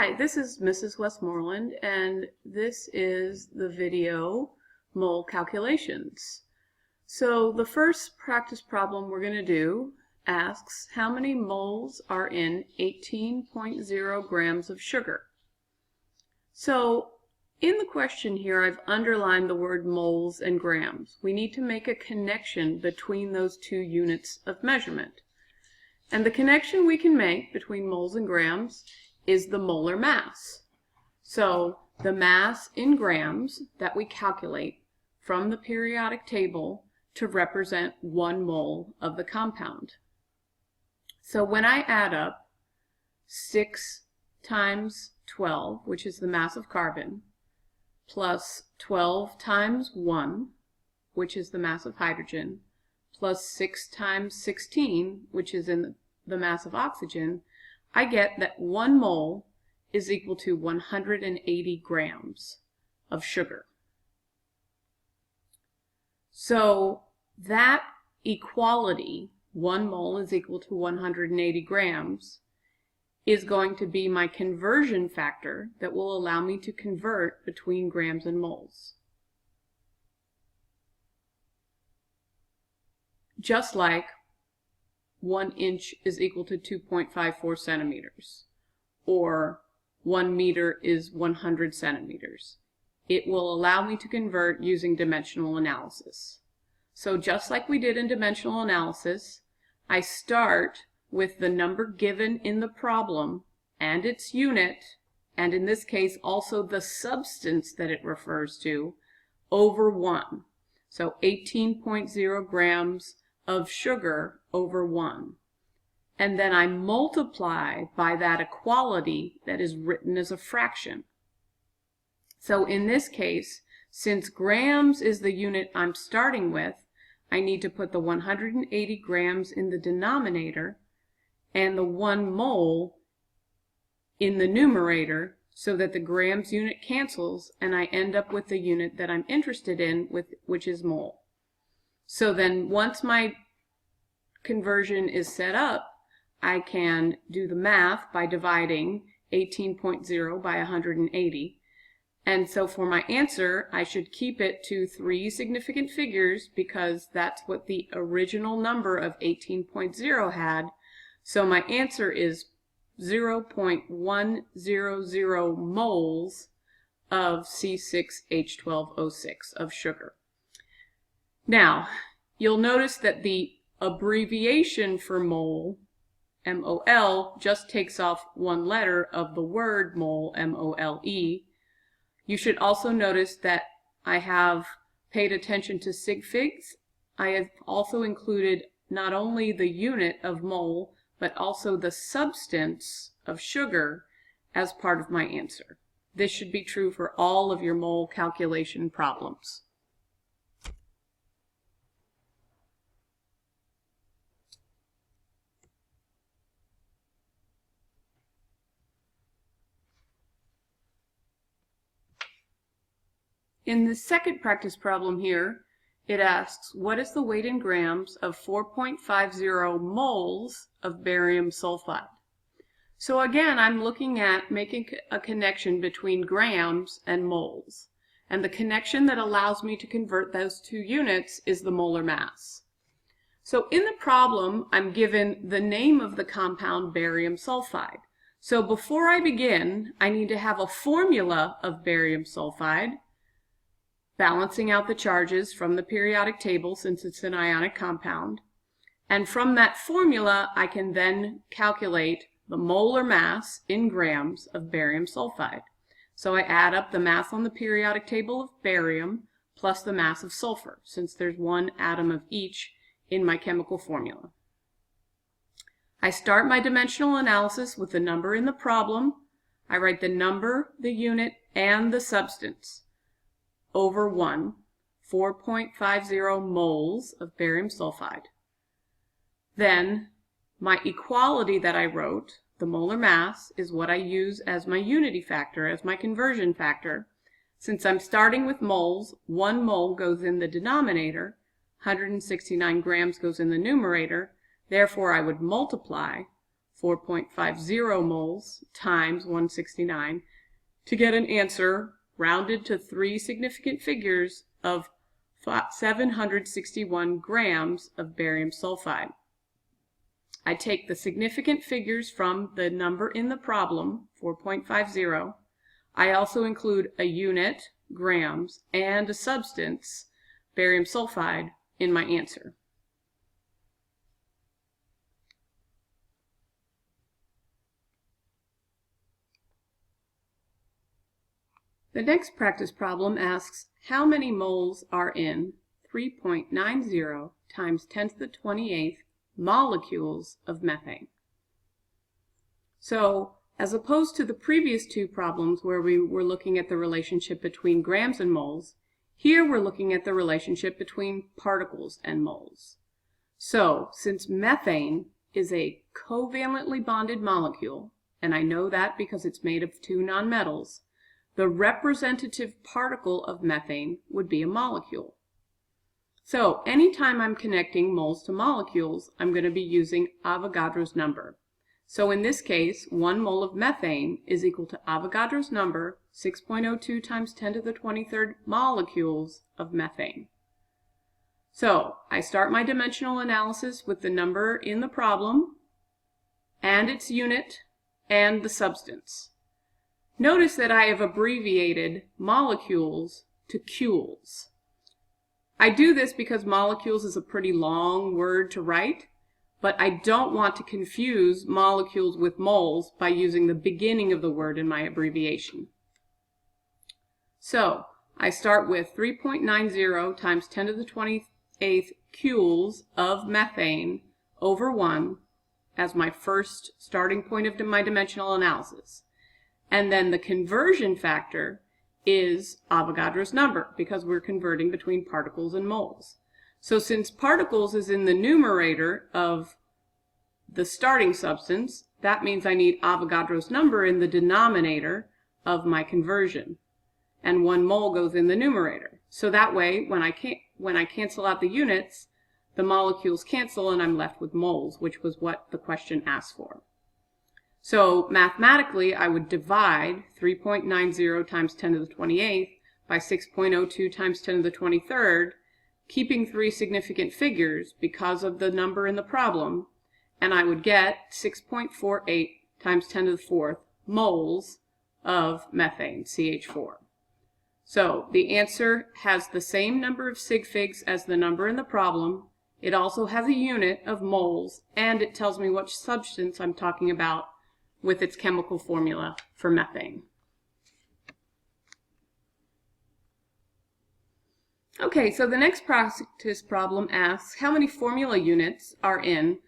Hi, this is Mrs. Westmoreland, and this is the video mole calculations. So the first practice problem we're going to do asks how many moles are in 18.0 grams of sugar. So in the question here, I've underlined the word moles and grams. We need to make a connection between those two units of measurement. And the connection we can make between moles and grams is the molar mass. So the mass in grams that we calculate from the periodic table to represent 1 mole of the compound. So when I add up 6 times 12, which is the mass of carbon, plus 12 times 1, which is the mass of hydrogen, plus 6 times 16, which is in the mass of oxygen, I get that 1 mole is equal to 180 grams of sugar. So that equality, 1 mole is equal to 180 grams, is going to be my conversion factor that will allow me to convert between grams and moles. Just like 1 inch is equal to 2.54 centimeters, or 1 meter is 100 centimeters. It will allow me to convert using dimensional analysis. So just like we did in dimensional analysis, I start with the number given in the problem and its unit, and in this case also the substance that it refers to, over 1. So 18.0 grams of sugar over 1. And then I multiply by that equality that is written as a fraction. So in this case, since grams is the unit I'm starting with, I need to put the 180 grams in the denominator and the 1 mole in the numerator so that the grams unit cancels and I end up with the unit that I'm interested in, which is mole. So then once my conversion is set up, I can do the math by dividing 18.0 by 180. And so for my answer, I should keep it to 3 significant figures because that's what the original number of 18.0 had. So my answer is 0.100 moles of C6H12O6 of sugar. Now, you'll notice that the abbreviation for mole, M-O-L, just takes off 1 letter of the word mole, M-O-L-E. You should also notice that I have paid attention to sig figs. I have also included not only the unit of mole, but also the substance of sugar as part of my answer. This should be true for all of your mole calculation problems. In the second practice problem here, it asks, what is the weight in grams of 4.50 moles of barium sulfide? So again, I'm looking at making a connection between grams and moles. And the connection that allows me to convert those two units is the molar mass. So in the problem, I'm given the name of the compound barium sulfide. So before I begin, I need to have a formula of barium sulfide, balancing out the charges from the periodic table since it's an ionic compound. And from that formula, I can then calculate the molar mass in grams of barium sulfide. So I add up the mass on the periodic table of barium plus the mass of sulfur, since there's 1 atom of each in my chemical formula. I start my dimensional analysis with the number in the problem. I write the number, the unit, and the substance over 1, 4.50 moles of barium sulfide. Then my equality that I wrote, the molar mass, is what I use as my unity factor, as my conversion factor. Since I'm starting with moles, 1 mole goes in the denominator, 169 grams goes in the numerator, therefore I would multiply 4.50 moles times 169 to get an answer rounded to 3 significant figures of 761 grams of barium sulfide. I take the significant figures from the number in the problem, 4.50. I also include a unit, grams, and a substance, barium sulfide, in my answer. The next practice problem asks, how many moles are in 3.90 times 10 to the 28th molecules of methane? So, as opposed to the previous two problems where we were looking at the relationship between grams and moles, here we're looking at the relationship between particles and moles. So, since methane is a covalently bonded molecule, and I know that because it's made of two nonmetals, the representative particle of methane would be a molecule. So anytime I'm connecting moles to molecules, I'm going to be using Avogadro's number. So in this case, 1 mole of methane is equal to Avogadro's number, 6.02 times 10 to the 23rd molecules of methane. So I start my dimensional analysis with the number in the problem, and its unit, and the substance. Notice that I have abbreviated molecules to cules. I do this because molecules is a pretty long word to write, but I don't want to confuse molecules with moles by using the beginning of the word in my abbreviation. So I start with 3.90 times 10 to the 28th cules of methane over 1 as my first starting point of my dimensional analysis. And then the conversion factor is Avogadro's number because we're converting between particles and moles. So since particles is in the numerator of the starting substance, that means I need Avogadro's number in the denominator of my conversion. And 1 mole goes in the numerator. So that way, when I cancel out the units, the molecules cancel and I'm left with moles, which was what the question asked for. So mathematically, I would divide 3.90 times 10 to the 28th by 6.02 times 10 to the 23rd, keeping 3 significant figures because of the number in the problem, and I would get 6.48 times 10 to the 4th moles of methane, CH4. So the answer has the same number of sig figs as the number in the problem. It also has a unit of moles, and it tells me which substance I'm talking about with its chemical formula for methane. Okay, so the next practice problem asks how many formula units are in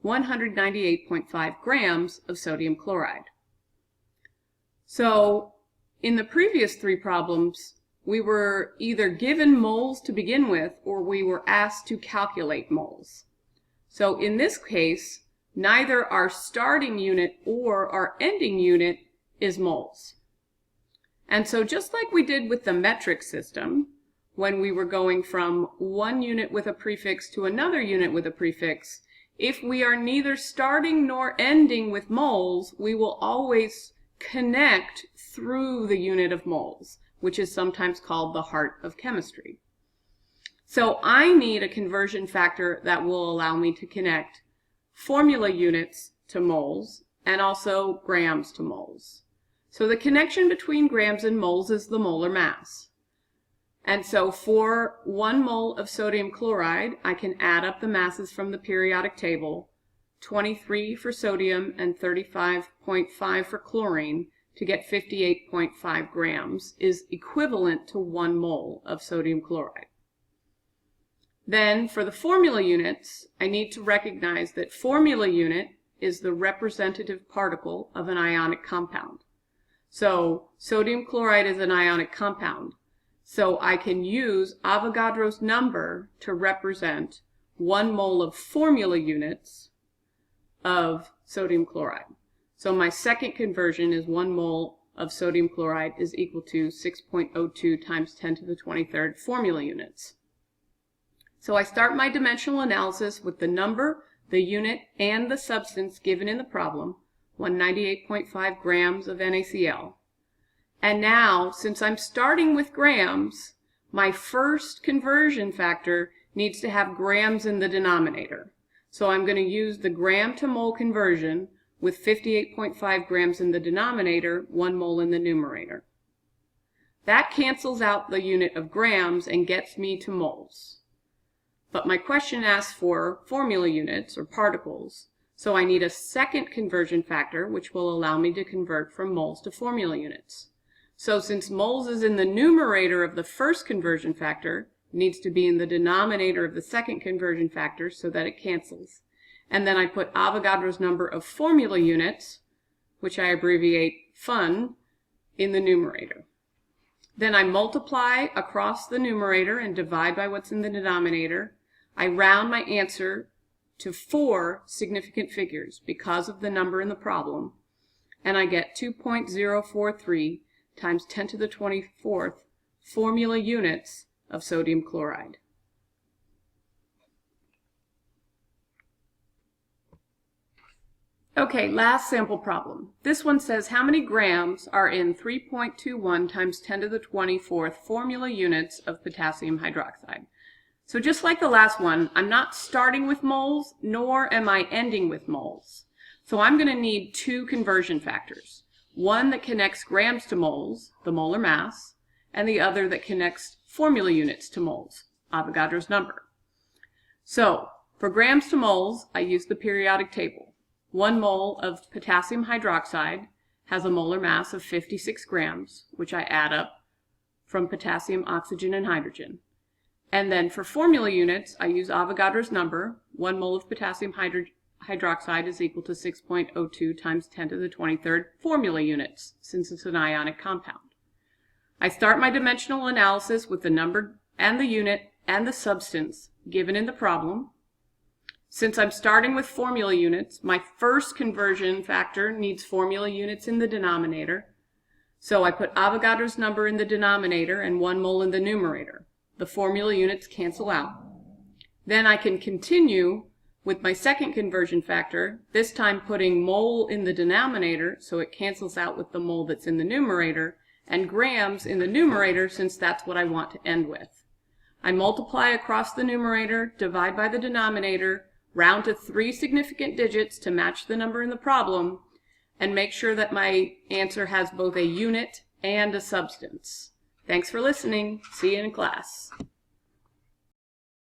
198.5 grams of sodium chloride. So in the previous 3 problems, we were either given moles to begin with or we were asked to calculate moles. So in this case, neither our starting unit or our ending unit is moles. And so just like we did with the metric system, when we were going from one unit with a prefix to another unit with a prefix, if we are neither starting nor ending with moles, we will always connect through the unit of moles, which is sometimes called the heart of chemistry. So I need a conversion factor that will allow me to connect formula units to moles and also grams to moles. So the connection between grams and moles is the molar mass. And so for 1 mole of sodium chloride, I can add up the masses from the periodic table, 23 for sodium and 35.5 for chlorine, to get 58.5 grams is equivalent to 1 mole of sodium chloride. Then for the formula units, I need to recognize that formula unit is the representative particle of an ionic compound. So sodium chloride is an ionic compound. So I can use Avogadro's number to represent 1 mole of formula units of sodium chloride. So my second conversion is 1 mole of sodium chloride is equal to 6.02 times 10 to the 23rd formula units. So I start my dimensional analysis with the number the unit and the substance given in the problem, 198.5 grams of NaCl. And now, since I'm starting with grams, my first conversion factor needs to have grams in the denominator. So I'm going to use the gram to mole conversion with 58.5 grams in the denominator, 1 mole in the numerator. That cancels out the unit of grams and gets me to moles. But my question asks for formula units, or particles, so I need a second conversion factor which will allow me to convert from moles to formula units. So since moles is in the numerator of the first conversion factor, it needs to be in the denominator of the second conversion factor so that it cancels. And then I put Avogadro's number of formula units, which I abbreviate FUN, in the numerator. Then I multiply across the numerator and divide by what's in the denominator. I round my answer to 4 significant figures because of the number in the problem, and I get 2.043 times 10 to the 24th formula units of sodium chloride. Okay, last sample problem. This one says how many grams are in 3.21 times 10 to the 24th formula units of potassium hydroxide. So just like the last one, I'm not starting with moles, nor am I ending with moles. So I'm going to need 2 conversion factors. One that connects grams to moles, the molar mass, and the other that connects formula units to moles, Avogadro's number. So for grams to moles, I use the periodic table. 1 mole of potassium hydroxide has a molar mass of 56 grams, which I add up from potassium, oxygen, and hydrogen. And then for formula units, I use Avogadro's number. 1 mole of potassium hydroxide is equal to 6.02 times 10 to the 23rd formula units, since it's an ionic compound. I start my dimensional analysis with the number and the unit and the substance given in the problem. Since I'm starting with formula units, my first conversion factor needs formula units in the denominator. So I put Avogadro's number in the denominator and 1 mole in the numerator. The formula units cancel out. Then I can continue with my second conversion factor, this time putting mole in the denominator so it cancels out with the mole that's in the numerator, and grams in the numerator since that's what I want to end with. I multiply across the numerator, divide by the denominator, round to 3 significant digits to match the number in the problem, and make sure that my answer has both a unit and a substance. Thanks for listening. See you in class.